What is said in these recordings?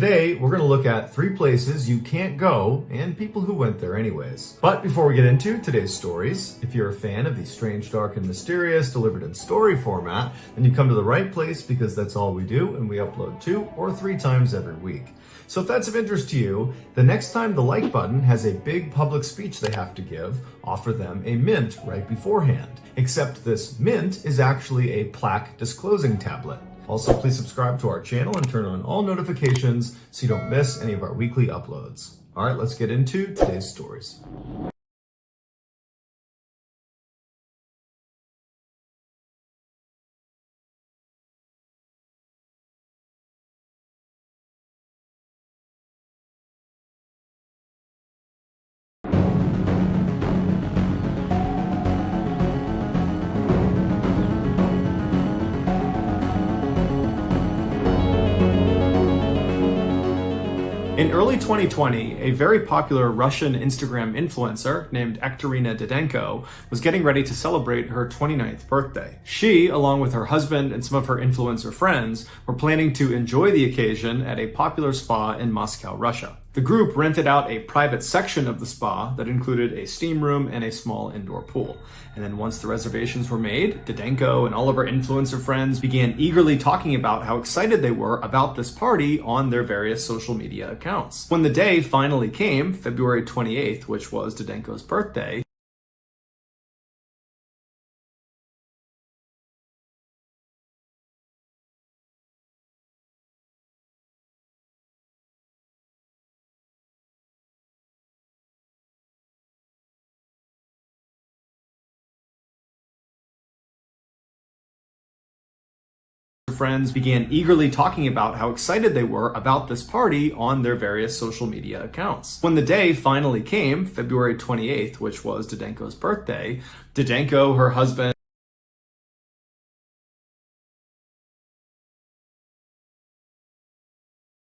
today we're going to look at 3 places you can't go and people who went there anyways. But before we get into today's stories, if you're a fan of the strange, dark, and mysterious delivered in story format, then you come to the right place because that's all we do and we upload 2 or 3 times every week. So if that's of interest to you, the next time the like button has a big public speech they have to give, offer them a mint right beforehand. Except this mint is actually a plaque disclosing tablet. Also, please subscribe to our channel and turn on all notifications so you don't miss any of our weekly uploads. All right, let's get into today's stories. In early 2020, a very popular Russian Instagram influencer named Ekterina Didenko was getting ready to celebrate her 29th birthday. She, along with her husband and some of her influencer friends, were planning to enjoy the occasion at a popular spa in Moscow, Russia. The group rented out a private section of the spa that included a steam room and a small indoor pool. And then once the reservations were made, Didenko and all of her influencer friends began eagerly talking about how excited they were about this party on their various social media accounts. When the day finally came, February 28th, which was Didenko's birthday, friends began eagerly talking about how excited they were about this party on their various social media accounts. When the day finally came, February 28th, which was Didenko's birthday, Didenko, her husband,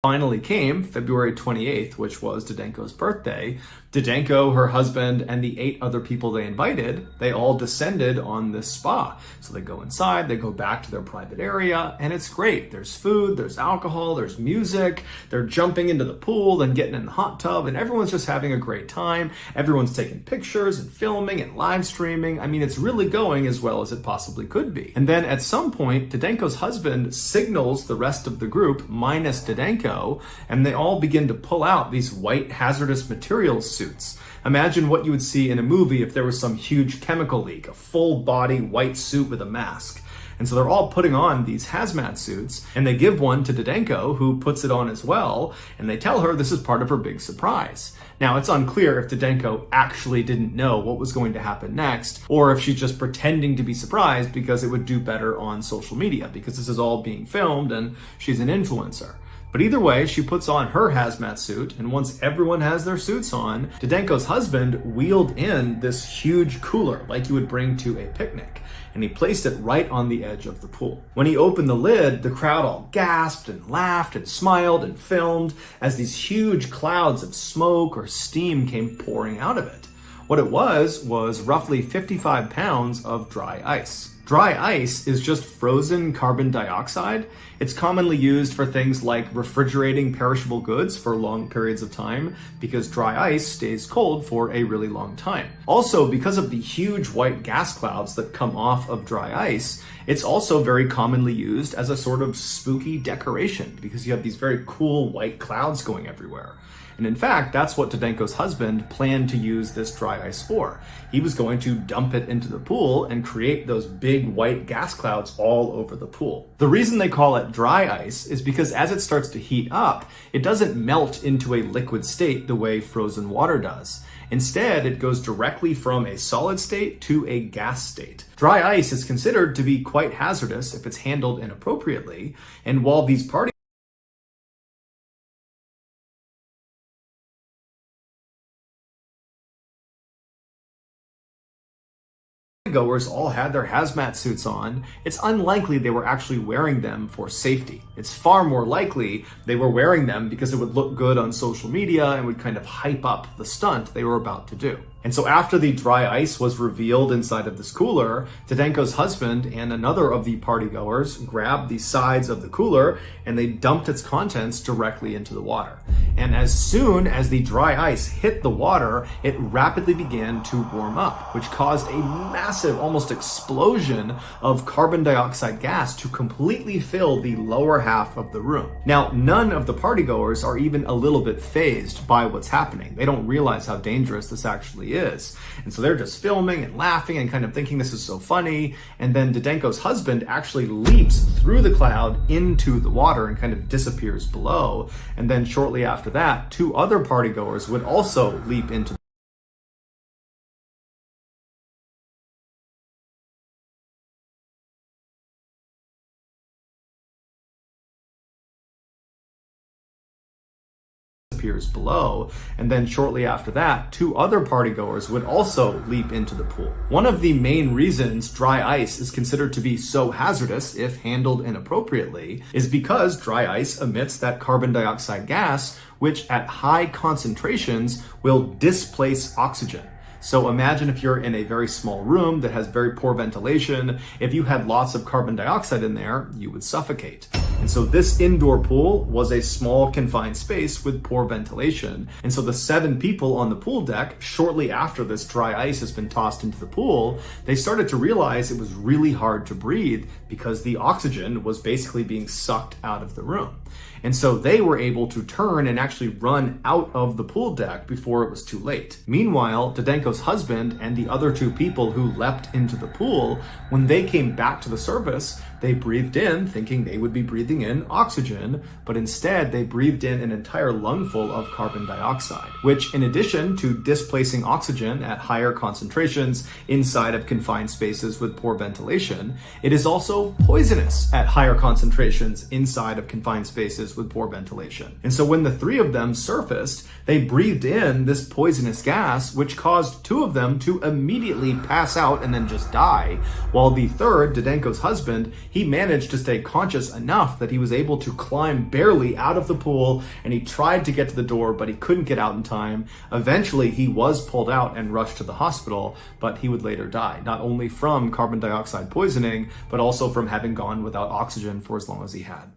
finally came, February 28th, which was Didenko's birthday, Didenko, her husband, and the 8 other people they invited, they all descended on this spa. So they go inside, they go back to their private area, and it's great. There's food, there's alcohol, there's music, they're jumping into the pool, then getting in the hot tub, and everyone's just having a great time. Everyone's taking pictures and filming and live streaming. I mean, it's really going as well as it possibly could be. And then at some point, Didenko's husband signals the rest of the group, minus Didenko, and they all begin to pull out these white hazardous materials suits. Imagine what you would see in a movie if there was some huge chemical leak, a full body white suit with a mask. And so they're all putting on these hazmat suits, and they give one to Didenko, who puts it on as well, and they tell her this is part of her big surprise. Now, it's unclear if Didenko actually didn't know what was going to happen next, or if she's just pretending to be surprised because it would do better on social media, because this is all being filmed and she's an influencer. But either way, she puts on her hazmat suit, and once everyone has their suits on, Didenko's husband wheeled in this huge cooler like you would bring to a picnic, and he placed it right on the edge of the pool. When he opened the lid, the crowd all gasped and laughed and smiled and filmed as these huge clouds of smoke or steam came pouring out of it. What it was roughly 55 pounds of dry ice. Dry ice is just frozen carbon dioxide. It's commonly used for things like refrigerating perishable goods for long periods of time because dry ice stays cold for a really long time. Also, because of the huge white gas clouds that come off of dry ice, it's also very commonly used as a sort of spooky decoration because you have these very cool white clouds going everywhere. And in fact, that's what Didenko's husband planned to use this dry ice for. He was going to dump it into the pool and create those big white gas clouds all over the pool. The reason they call it dry ice is because as it starts to heat up, it doesn't melt into a liquid state the way frozen water does. Instead, it goes directly from a solid state to a gas state. Dry ice is considered to be quite hazardous if it's handled inappropriately, and while these parties goers all had their hazmat suits on, it's unlikely they were actually wearing them for safety. It's far more likely they were wearing them because it would look good on social media and would kind of hype up the stunt they were about to do. And so after the dry ice was revealed inside of this cooler, Zdenko's husband and another of the partygoers grabbed the sides of the cooler and they dumped its contents directly into the water. And as soon as the dry ice hit the water, it rapidly began to warm up, which caused a massive, almost explosion of carbon dioxide gas to completely fill the lower half of the room. Now, none of the partygoers are even a little bit fazed by what's happening. They don't realize how dangerous this actually is. And so they're just filming and laughing and kind of thinking this is so funny. And then Zdenko's husband actually leaps through the cloud into the water and kind of disappears below. And then shortly after that, two other partygoers would also leap into below, and then shortly after that, two other partygoers would also leap into the pool. One of the main reasons dry ice is considered to be so hazardous if handled inappropriately is because dry ice emits that carbon dioxide gas, which at high concentrations will displace oxygen. So imagine if you're in a very small room that has very poor ventilation. If you had lots of carbon dioxide in there, you would suffocate. And so this indoor pool was a small confined space with poor ventilation. And so the 7 people on the pool deck, shortly after this dry ice has been tossed into the pool, they started to realize it was really hard to breathe because the oxygen was basically being sucked out of the room. And so they were able to turn and actually run out of the pool deck before it was too late. Meanwhile, Zdenko's husband and the other 2 people who leapt into the pool, when they came back to the surface, they breathed in thinking they would be breathing in oxygen, but instead they breathed in an entire lungful of carbon dioxide, which in addition to displacing oxygen at higher concentrations inside of confined spaces with poor ventilation, it is also poisonous at higher concentrations inside of confined spaces with poor ventilation. And so when the 3 of them surfaced, they breathed in this poisonous gas, which caused 2 of them to immediately pass out and then just die, while the third, Zdenko's husband, he managed to stay conscious enough that he was able to climb barely out of the pool, and he tried to get to the door, but he couldn't get out in time. Eventually, he was pulled out and rushed to the hospital, but he would later die, not only from carbon dioxide poisoning, but also from having gone without oxygen for as long as he had.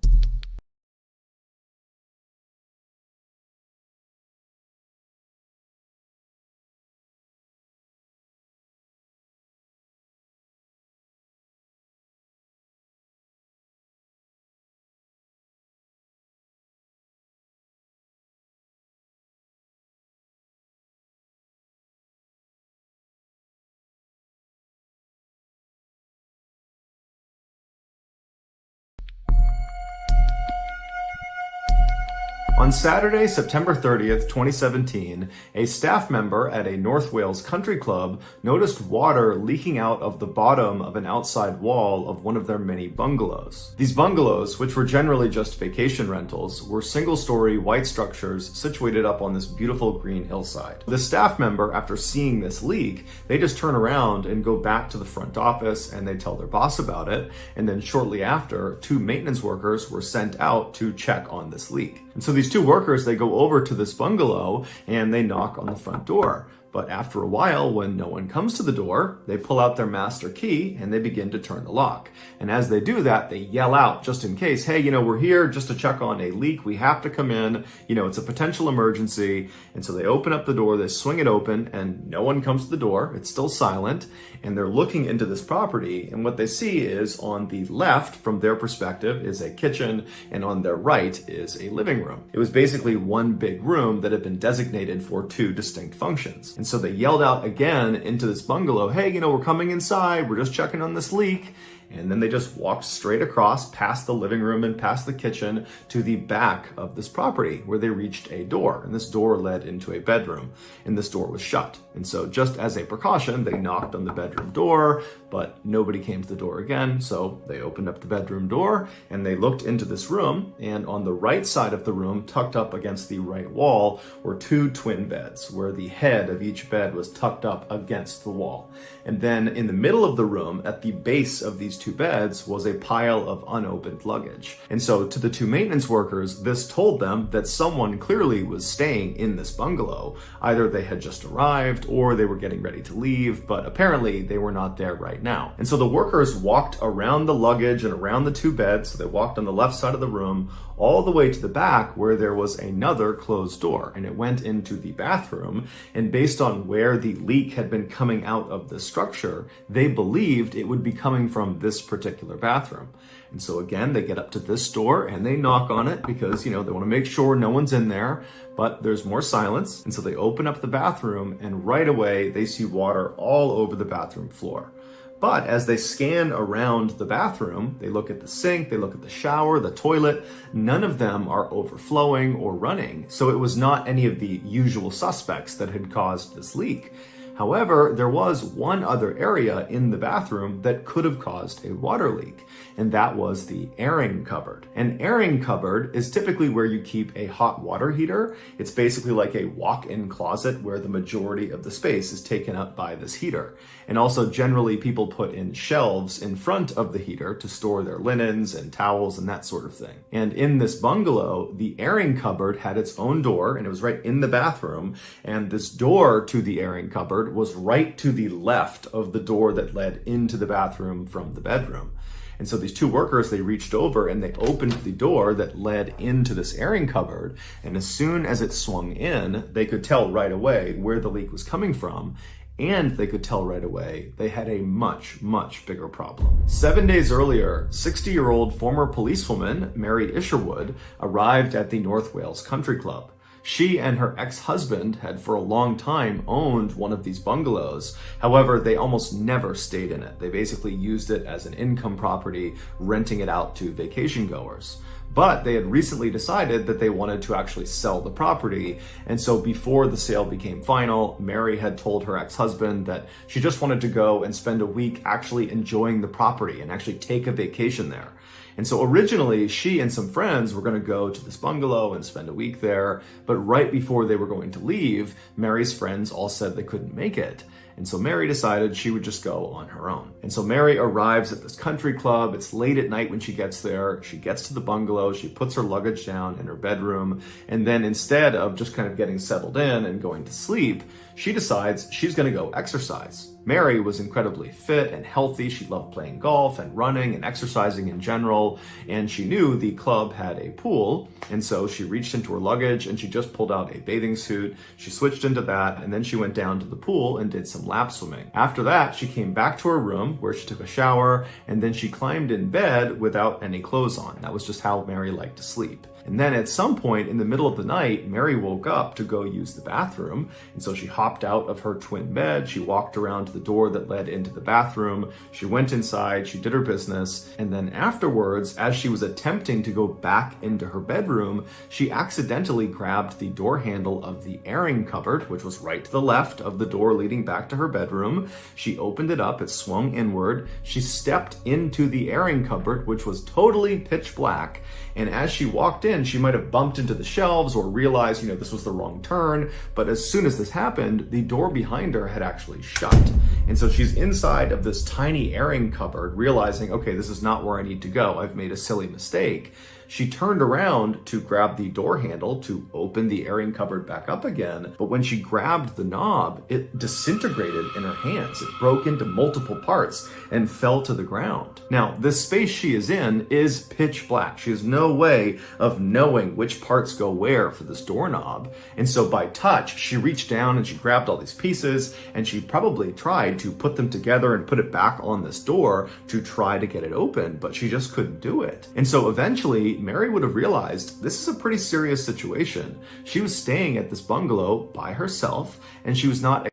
On Saturday, September 30th, 2017, a staff member at a North Wales country club noticed water leaking out of the bottom of an outside wall of one of their many bungalows. These bungalows, which were generally just vacation rentals, were single-story white structures situated up on this beautiful green hillside. The staff member, after seeing this leak, they just turn around and go back to the front office and they tell their boss about it, and then shortly after, 2 maintenance workers were sent out to check on this leak. And so these 2 workers, they go over to this bungalow and they knock on the front door. But after a while, when no one comes to the door, they pull out their master key and they begin to turn the lock. And as they do that, they yell out just in case, hey, we're here just to check on a leak. We have to come in. It's a potential emergency. And so they open up the door, they swing it open, and no one comes to the door. It's still silent. And they're looking into this property. And what they see is on the left, from their perspective, is a kitchen. And on their right is a living room. It was basically one big room that had been designated for 2 distinct functions. And so they yelled out again into this bungalow, hey, we're coming inside, we're just checking on this leak. And then they just walked straight across past the living room and past the kitchen to the back of this property where they reached a door. And this door led into a bedroom, and this door was shut. And so just as a precaution, they knocked on the bedroom door, but nobody came to the door again. So they opened up the bedroom door and they looked into this room, and on the right side of the room, tucked up against the right wall, were 2 twin beds where the head of each bed was tucked up against the wall. And then in the middle of the room, at the base of these two beds was a pile of unopened luggage. And so to the two maintenance workers, this told them that someone clearly was staying in this bungalow. Either they had just arrived or they were getting ready to leave, but apparently they were not there right now. And so the workers walked around the luggage and around the two beds. So they walked on the left side of the room all the way to the back where there was another closed door, and it went into the bathroom. And based on where the leak had been coming out of the structure, they believed it would be coming from this particular bathroom. And so again, they get up to this door and they knock on it because, they want to make sure no one's in there, but there's more silence. And so they open up the bathroom and right away they see water all over the bathroom floor. But as they scan around the bathroom, they look at the sink, they look at the shower, the toilet, none of them are overflowing or running. So it was not any of the usual suspects that had caused this leak. However, there was one other area in the bathroom that could have caused a water leak, and that was the airing cupboard. An airing cupboard is typically where you keep a hot water heater. It's basically like a walk-in closet where the majority of the space is taken up by this heater. And also generally people put in shelves in front of the heater to store their linens and towels and that sort of thing. And in this bungalow, the airing cupboard had its own door, and it was right in the bathroom, and this door to the airing cupboard was right to the left of the door that led into the bathroom from the bedroom. And so these two workers, they reached over and they opened the door that led into this airing cupboard. And as soon as it swung in, they could tell right away where the leak was coming from. And they could tell right away they had a much, much bigger problem. 7 days earlier, 60-year-old former policewoman Mary Isherwood arrived at the North Wales Country Club. She and her ex-husband had for a long time owned one of these bungalows. However, they almost never stayed in it. They basically used it as an income property, renting it out to vacation goers. But they had recently decided that they wanted to actually sell the property. And so before the sale became final, Mary had told her ex-husband that she just wanted to go and spend a week actually enjoying the property and actually take a vacation there. And so originally she and some friends were going to go to this bungalow and spend a week there. But right before they were going to leave, Mary's friends all said they couldn't make it. And so Mary decided she would just go on her own. And so Mary arrives at this country club. It's late at night when she gets there. She gets to the bungalow. She puts her luggage down in her bedroom. And then instead of just kind of getting settled in and going to sleep, she decides she's going to go exercise. Mary was incredibly fit and healthy. She loved playing golf and running and exercising in general. And she knew the club had a pool. And so she reached into her luggage and she just pulled out a bathing suit. She switched into that, and then she went down to the pool and did some lap swimming. After that, she came back to her room where she took a shower, and then she climbed in bed without any clothes on. That was just how Mary liked to sleep. And then at some point in the middle of the night, Mary woke up to go use the bathroom. And so she hopped out of her twin bed. She walked around to the door that led into the bathroom. She went inside, she did her business. And then afterwards, as she was attempting to go back into her bedroom, she accidentally grabbed the door handle of the airing cupboard, which was right to the left of the door leading back to her bedroom. She opened it up, it swung inward. She stepped into the airing cupboard, which was totally pitch black. And as she walked in, she might have bumped into the shelves or realized, this was the wrong turn. But as soon as this happened, the door behind her had actually shut. And so she's inside of this tiny airing cupboard, realizing, okay, this is not where I need to go. I've made a silly mistake. She turned around to grab the door handle to open the airing cupboard back up again. But when she grabbed the knob, it disintegrated in her hands. It broke into multiple parts and fell to the ground. Now, this space she is in is pitch black. She has no way of knowing which parts go where for this doorknob. And so by touch, she reached down and she grabbed all these pieces, and she probably tried to put them together and put it back on this door to try to get it open, but she just couldn't do it. And so eventually, Mary would have realized this is a pretty serious situation. She was staying at this bungalow by herself, and she was not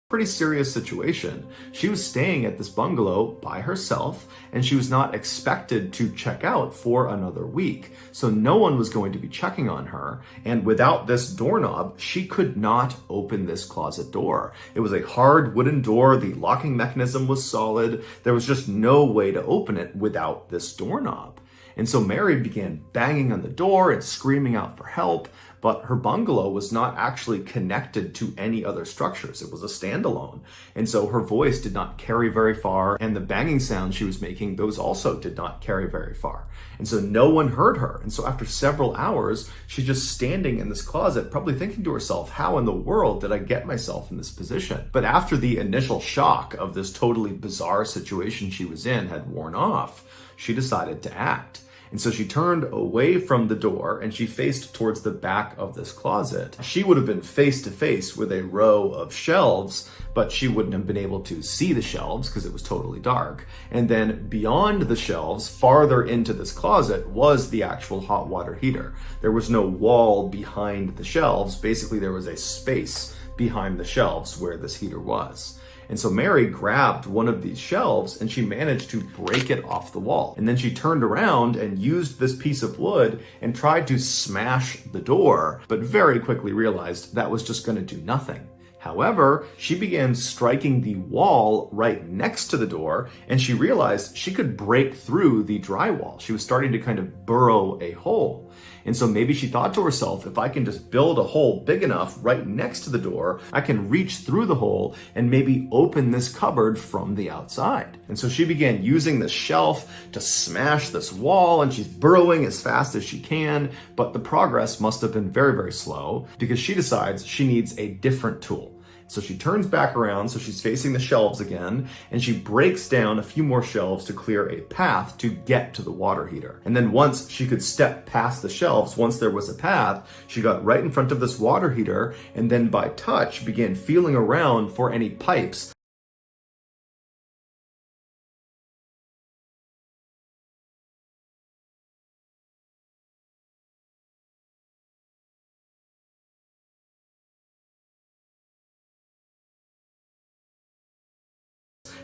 pretty serious situation. She was staying at this bungalow by herself, and she was not expected to check out for another week. So no one was going to be checking on her. And without this doorknob, she could not open this closet door. It was a hard wooden door. The locking mechanism was solid. There was just no way to open it without this doorknob. And so Mary began banging on the door and screaming out for help, but her bungalow was not actually connected to any other structures. It was a standalone. And so her voice did not carry very far, and the banging sounds she was making, those also did not carry very far. And so no one heard her. And so after several hours, she's just standing in this closet, probably thinking to herself, how in the world did I get myself in this position? But after the initial shock of this totally bizarre situation she was in had worn off, she decided to act. And so she turned away from the door and she faced towards the back of this closet. She would have been face to face with a row of shelves, but she wouldn't have been able to see the shelves because it was totally dark. And then beyond the shelves, farther into this closet, was the actual hot water heater. There was no wall behind the shelves. Basically, there was a space behind the shelves where this heater was. And so Mary grabbed one of these shelves and she managed to break it off the wall. And then she turned around and used this piece of wood and tried to smash the door, but very quickly realized that was just going to do nothing. However, she began striking the wall right next to the door, and she realized she could break through the drywall. She was starting to kind of burrow a hole. And so maybe she thought to herself, if I can just build a hole big enough right next to the door, I can reach through the hole and maybe open this cupboard from the outside. And so she began using this shelf to smash this wall, and she's burrowing as fast as she can, but the progress must have been very, very slow because she decides she needs a different tool. So she turns back around, so she's facing the shelves again, and she breaks down a few more shelves to clear a path to get to the water heater. And then once she could step past the shelves, once there was a path, she got right in front of this water heater, and then by touch began feeling around for any pipes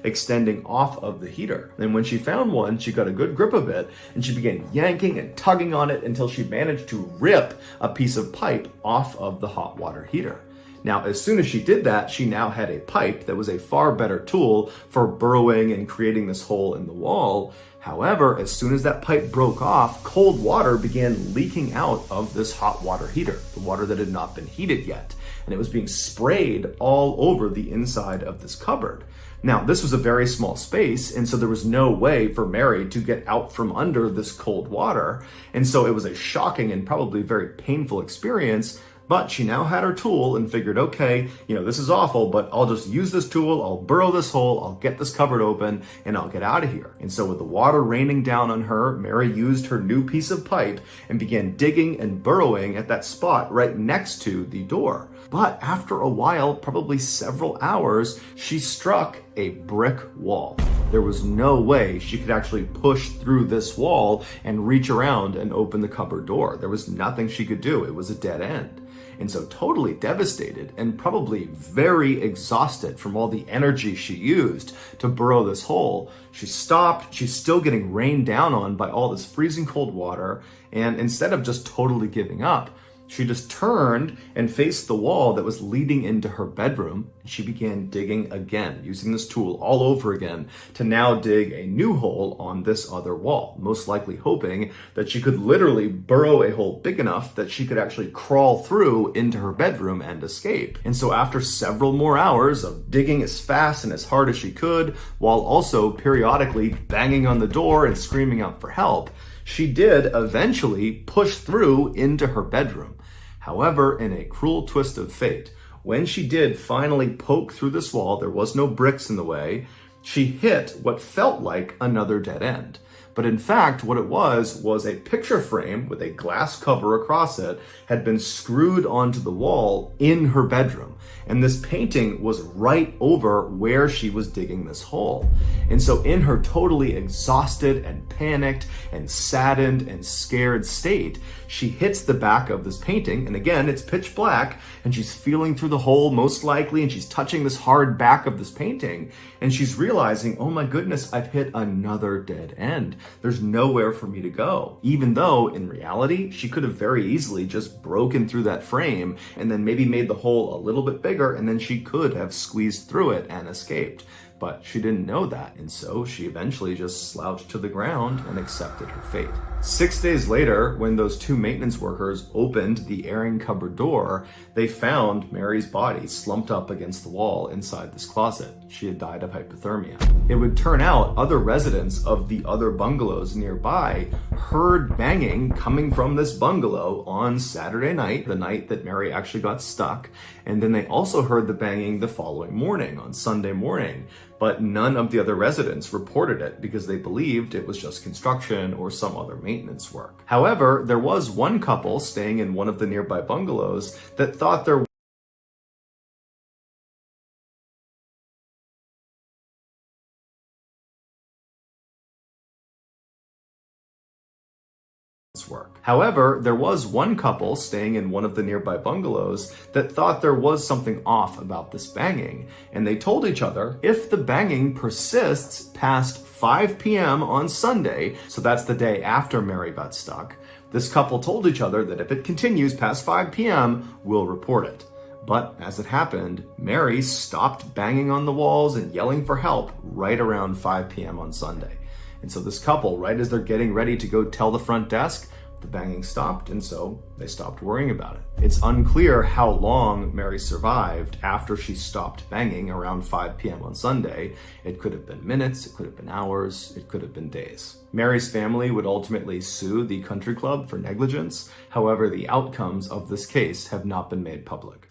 extending off of the heater. And when she found one, she got a good grip of it and she began yanking and tugging on it until she managed to rip a piece of pipe off of the hot water heater. Now, as soon as she did that, she now had a pipe that was a far better tool for burrowing and creating this hole in the wall. However, as soon as that pipe broke off, cold water began leaking out of this hot water heater, the water that had not been heated yet. And it was being sprayed all over the inside of this cupboard. Now, this was a very small space, and so there was no way for Mary to get out from under this cold water. And so it was a shocking and probably very painful experience. But she now had her tool and figured, okay, this is awful, but I'll just use this tool, I'll burrow this hole, I'll get this cupboard open, and I'll get out of here. And so with the water raining down on her, Mary used her new piece of pipe and began digging and burrowing at that spot right next to the door. But after a while, probably several hours, she struck a brick wall. There was no way she could actually push through this wall and reach around and open the cupboard door. There was nothing she could do. It was a dead end. And so totally devastated and probably very exhausted from all the energy she used to burrow this hole, she stopped. She's still getting rained down on by all this freezing cold water. And instead of just totally giving up, she just turned and faced the wall that was leading into her bedroom. She began digging again, using this tool all over again to now dig a new hole on this other wall, most likely hoping that she could literally burrow a hole big enough that she could actually crawl through into her bedroom and escape. And so after several more hours of digging as fast and as hard as she could, while also periodically banging on the door and screaming out for help, she did eventually push through into her bedroom. However, in a cruel twist of fate, when she did finally poke through this wall, there was no bricks in the way, she hit what felt like another dead end. But in fact, what it was a picture frame with a glass cover across it had been screwed onto the wall in her bedroom. And this painting was right over where she was digging this hole. And so in her totally exhausted and panicked and saddened and scared state, she hits the back of this painting. And again, it's pitch black and she's feeling through the hole most likely, and she's touching this hard back of this painting. And she's realizing, oh my goodness, I've hit another dead end. There's nowhere for me to go. Even though in reality, she could have very easily just broken through that frame and then maybe made the hole a little bit bigger, and then she could have squeezed through it and escaped. but she didn't know that, and so she eventually just slouched to the ground and accepted her fate. 6 days later, when those two maintenance workers opened the airing cupboard door, they found Mary's body slumped up against the wall inside this closet. She had died of hypothermia. It would turn out other residents of the other bungalows nearby heard banging coming from this bungalow on Saturday night, the night that Mary actually got stuck, and then they also heard the banging the following morning, on Sunday morning. But none of the other residents reported it because they believed it was just construction or some other maintenance work. However, there was one couple staying in one of the nearby bungalows that thought there work. However, there was one couple staying in one of the nearby bungalows that thought there was something off about this banging, and they told each other if the banging persists past 5 p.m. on Sunday, so that's the day after Mary got stuck, this couple told each other that if it continues past 5 p.m., we'll report it. But as it happened, Mary stopped banging on the walls and yelling for help right around 5 p.m. on Sunday. And so this couple, right as they're getting ready to go tell the front desk, the banging stopped, and so they stopped worrying about it. It's unclear how long Mary survived after she stopped banging around 5 p.m. on Sunday. It could have been minutes, it could have been hours, it could have been days. Mary's family would ultimately sue the country club for negligence. However, the outcomes of this case have not been made public.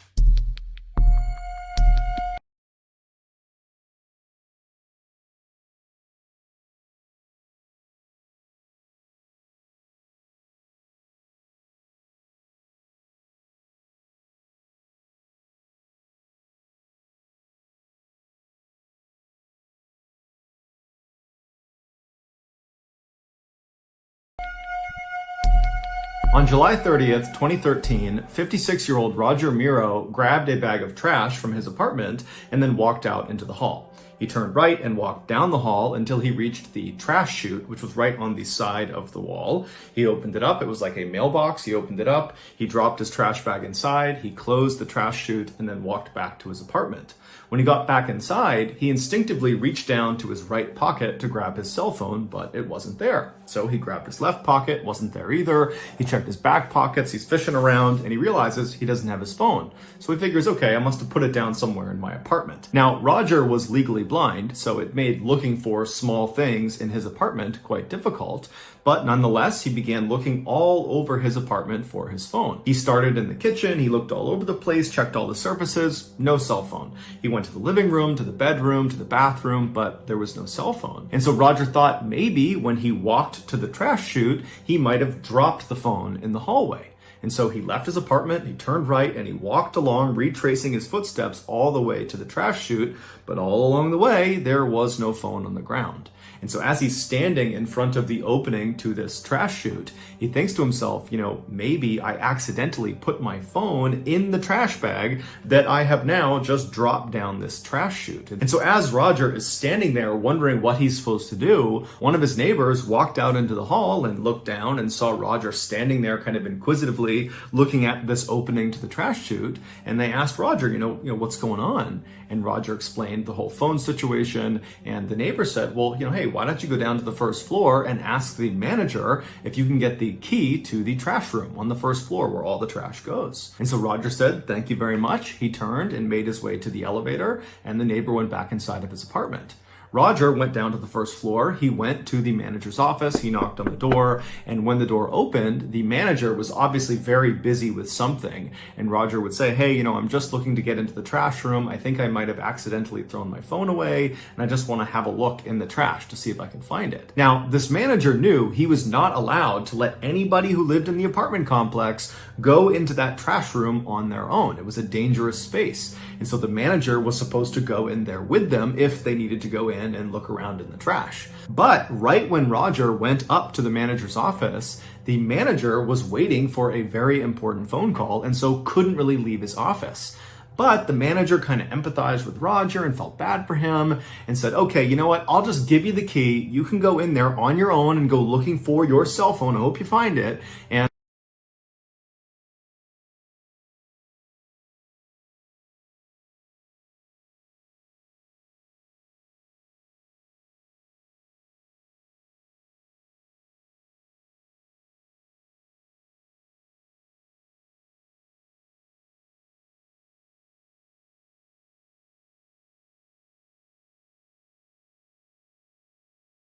On July 30th, 2013, 56-year-old Roger Miro grabbed a bag of trash from his apartment and then walked out into the hall. He turned right and walked down the hall until he reached the trash chute, which was right on the side of the wall. He opened it up. It was like a mailbox. He opened it up. He dropped his trash bag inside. He closed the trash chute and then walked back to his apartment. When he got back inside, he instinctively reached down to his right pocket to grab his cell phone, but it wasn't there. So he grabbed his left pocket, wasn't there either. He checked his back pockets, he's fishing around, and he realizes he doesn't have his phone. So he figures, okay, I must have put it down somewhere in my apartment. Now, Roger was legally blind, so it made looking for small things in his apartment quite difficult. But nonetheless, he began looking all over his apartment for his phone. He started in the kitchen, he looked all over the place, checked all the surfaces, no cell phone. He went to the living room, to the bedroom, to the bathroom, but there was no cell phone. And so Roger thought maybe when he walked to the trash chute, he might have dropped the phone in the hallway. And so he left his apartment, he turned right, and he walked along, retracing his footsteps all the way to the trash chute. But all along the way, there was no phone on the ground. And so as he's standing in front of the opening to this trash chute, he thinks to himself, maybe I accidentally put my phone in the trash bag that I have now just dropped down this trash chute. And so as Roger is standing there wondering what he's supposed to do, one of his neighbors walked out into the hall and looked down and saw Roger standing there kind of inquisitively looking at this opening to the trash chute. And they asked Roger, what's going on? And Roger explained the whole phone situation. And the neighbor said, well, hey, why don't you go down to the first floor and ask the manager if you can get the key to the trash room on the first floor where all the trash goes. And so Roger said, thank you very much. He turned and made his way to the elevator, and the neighbor went back inside of his apartment. Roger went down to the first floor. He went to the manager's office. He knocked on the door. And when the door opened, the manager was obviously very busy with something. And Roger would say, hey, I'm just looking to get into the trash room. I think I might have accidentally thrown my phone away. And I just want to have a look in the trash to see if I can find it. Now, this manager knew he was not allowed to let anybody who lived in the apartment complex go into that trash room on their own. It was a dangerous space. And so the manager was supposed to go in there with them if they needed to go in and look around in the trash. But right when Roger went up to the manager's office, the manager was waiting for a very important phone call and so couldn't really leave his office. But the manager kind of empathized with Roger and felt bad for him and said, okay, you know what? I'll just give you the key. You can go in there on your own and go looking for your cell phone. I hope you find it. And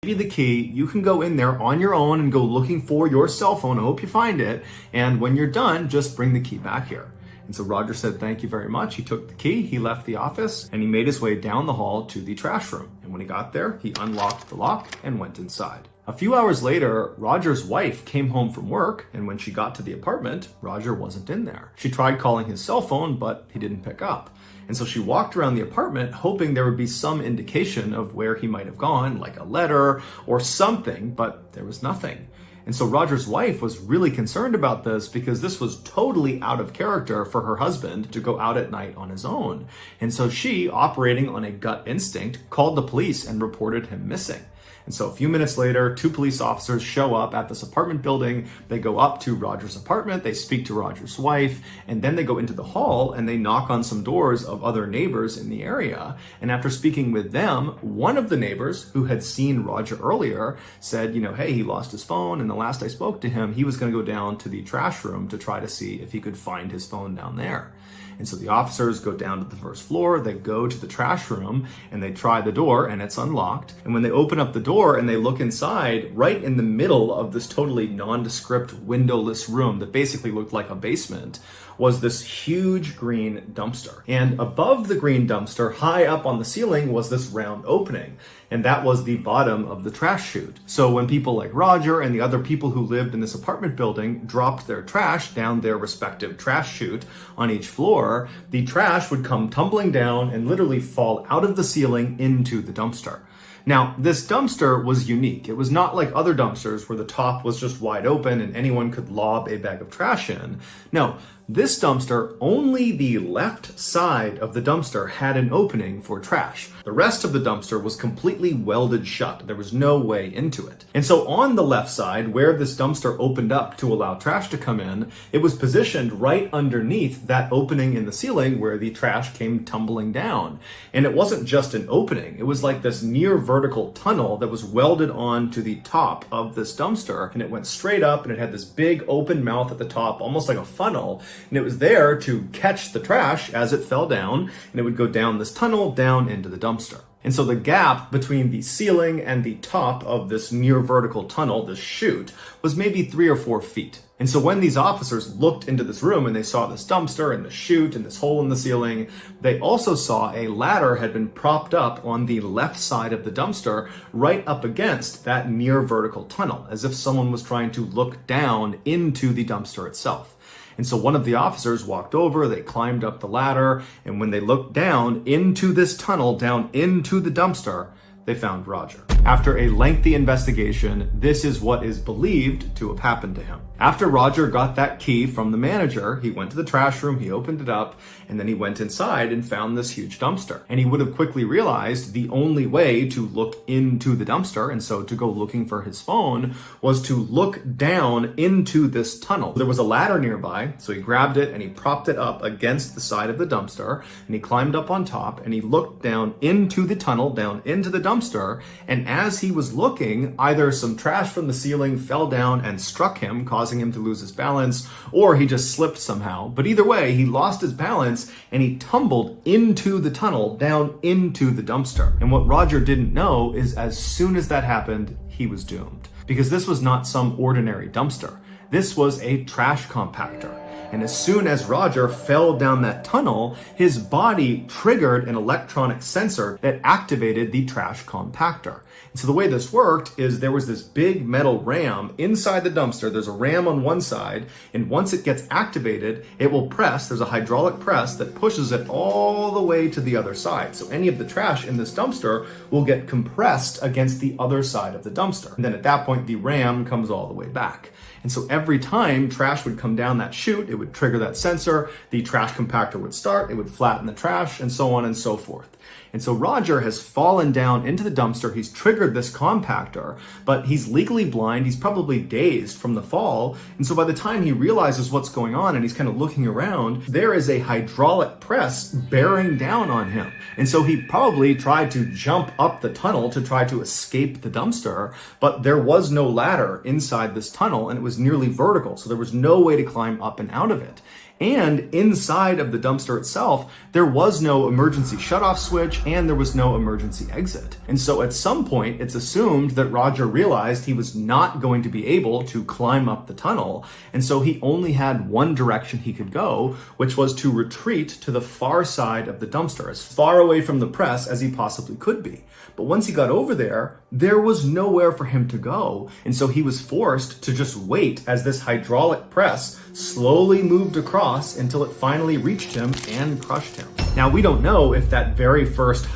give you the key. You can go in there on your own and go looking for your cell phone. I hope you find it. And when you're done, just bring the key back here. And so Roger said, thank you very much. He took the key, he left the office, and he made his way down the hall to the trash room. And when he got there, he unlocked the lock and went inside. A few hours later, Roger's wife came home from work, and when she got to the apartment, Roger wasn't in there. She tried calling his cell phone, but he didn't pick up. And so she walked around the apartment hoping there would be some indication of where he might have gone, like a letter or something, but there was nothing. And so Roger's wife was really concerned about this because this was totally out of character for her husband to go out at night on his own. And so she, operating on a gut instinct, called the police and reported him missing. And so a few minutes later, 2 police officers show up at this apartment building. They go up to Roger's apartment, they speak to Roger's wife, and then they go into the hall and they knock on some doors of other neighbors in the area. And after speaking with them, one of the neighbors who had seen Roger earlier said, hey, he lost his phone, and the last I spoke to him, he was going to go down to the trash room to try to see if he could find his phone down there. And so the officers go down to the first floor, they go to the trash room, and they try the door, and it's unlocked. And when they open up the door and they look inside, right in the middle of this totally nondescript windowless room that basically looked like a basement, was this huge green dumpster. And above the green dumpster, high up on the ceiling, was this round opening. And that was the bottom of the trash chute. So when people like Roger and the other people who lived in this apartment building dropped their trash down their respective trash chute on each floor, the trash would come tumbling down and literally fall out of the ceiling into the dumpster. Now, this dumpster was unique. It was not like other dumpsters where the top was just wide open and anyone could lob a bag of trash in. No, this dumpster, only the left side of the dumpster had an opening for trash. The rest of the dumpster was completely welded shut. There was no way into it. And so on the left side, where this dumpster opened up to allow trash to come in, it was positioned right underneath that opening in the ceiling where the trash came tumbling down. And it wasn't just an opening. It was like this near vertical tunnel that was welded on to the top of this dumpster. And it went straight up and it had this big open mouth at the top, almost like a funnel. And it was there to catch the trash as it fell down, and it would go down this tunnel down into the dumpster. And so the gap between the ceiling and the top of this near vertical tunnel, this chute, was maybe 3 or 4 feet. And so when these officers looked into this room and they saw this dumpster and the chute and this hole in the ceiling, they also saw a ladder had been propped up on the left side of the dumpster right up against that near vertical tunnel, as if someone was trying to look down into the dumpster itself. And so one of the officers walked over, they climbed up the ladder, and when they looked down into this tunnel, down into the dumpster, they found Roger. After a lengthy investigation, this is what is believed to have happened to him. After Roger got that key from the manager, he went to the trash room, he opened it up, and then he went inside and found this huge dumpster. And he would have quickly realized the only way to look into the dumpster, and so to go looking for his phone, was to look down into this tunnel. There was a ladder nearby, so he grabbed it and he propped it up against the side of the dumpster, and he climbed up on top and he looked down into the tunnel, down into the dumpster, and as he was looking, either some trash from the ceiling fell down and struck him, causing him to lose his balance, or he just slipped somehow. But either way, he lost his balance and he tumbled into the tunnel, down into the dumpster. And what Roger didn't know is as soon as that happened, he was doomed. Because this was not some ordinary dumpster. This was a trash compactor. And as soon as Roger fell down that tunnel, his body triggered an electronic sensor that activated the trash compactor. And so the way this worked is there was this big metal ram inside the dumpster. There's a ram on one side, and once it gets activated, it will press. There's a hydraulic press that pushes it all the way to the other side. So any of the trash in this dumpster will get compressed against the other side of the dumpster. And then at that point, the ram comes all the way back. And so every time trash would come down that chute, it would trigger that sensor, the trash compactor would start, it would flatten the trash, and so on and so forth. And so Roger has fallen down into the dumpster, he's triggered this compactor, but he's legally blind, he's probably dazed from the fall, and so by the time he realizes what's going on and he's kind of looking around, there is a hydraulic press bearing down on him. And so he probably tried to jump up the tunnel to try to escape the dumpster, but there was no ladder inside this tunnel and it was nearly vertical, so there was no way to climb up and out of it. And inside of the dumpster itself, there was no emergency shutoff switch and there was no emergency exit. And so at some point, it's assumed that Roger realized he was not going to be able to climb up the tunnel. And so he only had one direction he could go, which was to retreat to the far side of the dumpster, as far away from the press as he possibly could be. But once he got over there, there was nowhere for him to go. And so he was forced to just wait as this hydraulic press slowly moved across until it finally reached him and crushed him. Now, we don't know if that very first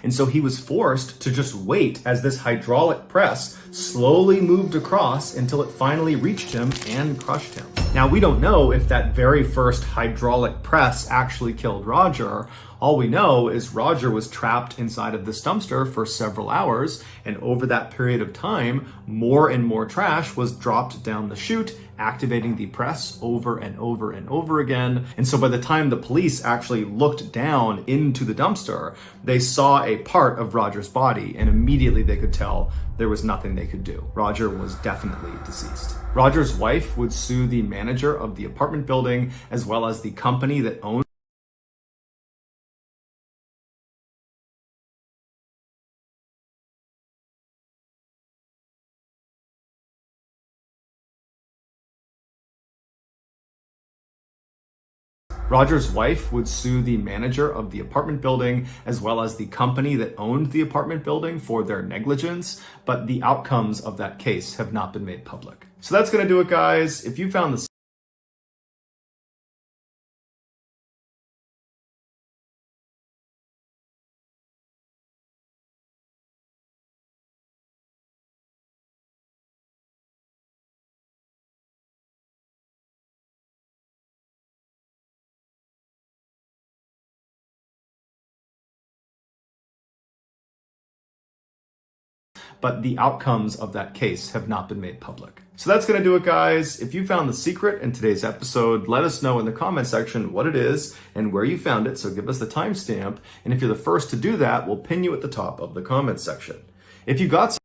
And so he was forced to just wait as this hydraulic press slowly moved across until it finally reached him and crushed him. Now, we don't know if that very first hydraulic press actually killed Roger. All we know is Roger was trapped inside of this dumpster for several hours, and over that period of time, more and more trash was dropped down the chute, activating the press over and over and over again. And so by the time the police actually looked down into the dumpster, they saw a part of Roger's body, and immediately they could tell there was nothing they could do. Roger was definitely deceased. Roger's wife would sue the manager of the apartment building as well as the company that owned Roger's wife would sue the manager of the apartment building as well as the company that owned the apartment building for their negligence, but the outcomes of that case have not been made public. So that's going to do it, guys. If you found this but the outcomes of that case have not been made public. So that's going to do it, guys. If you found the secret in today's episode, let us know in the comment section what it is and where you found it, so give us the timestamp. And if you're the first to do that, we'll pin you at the top of the comment section. If you got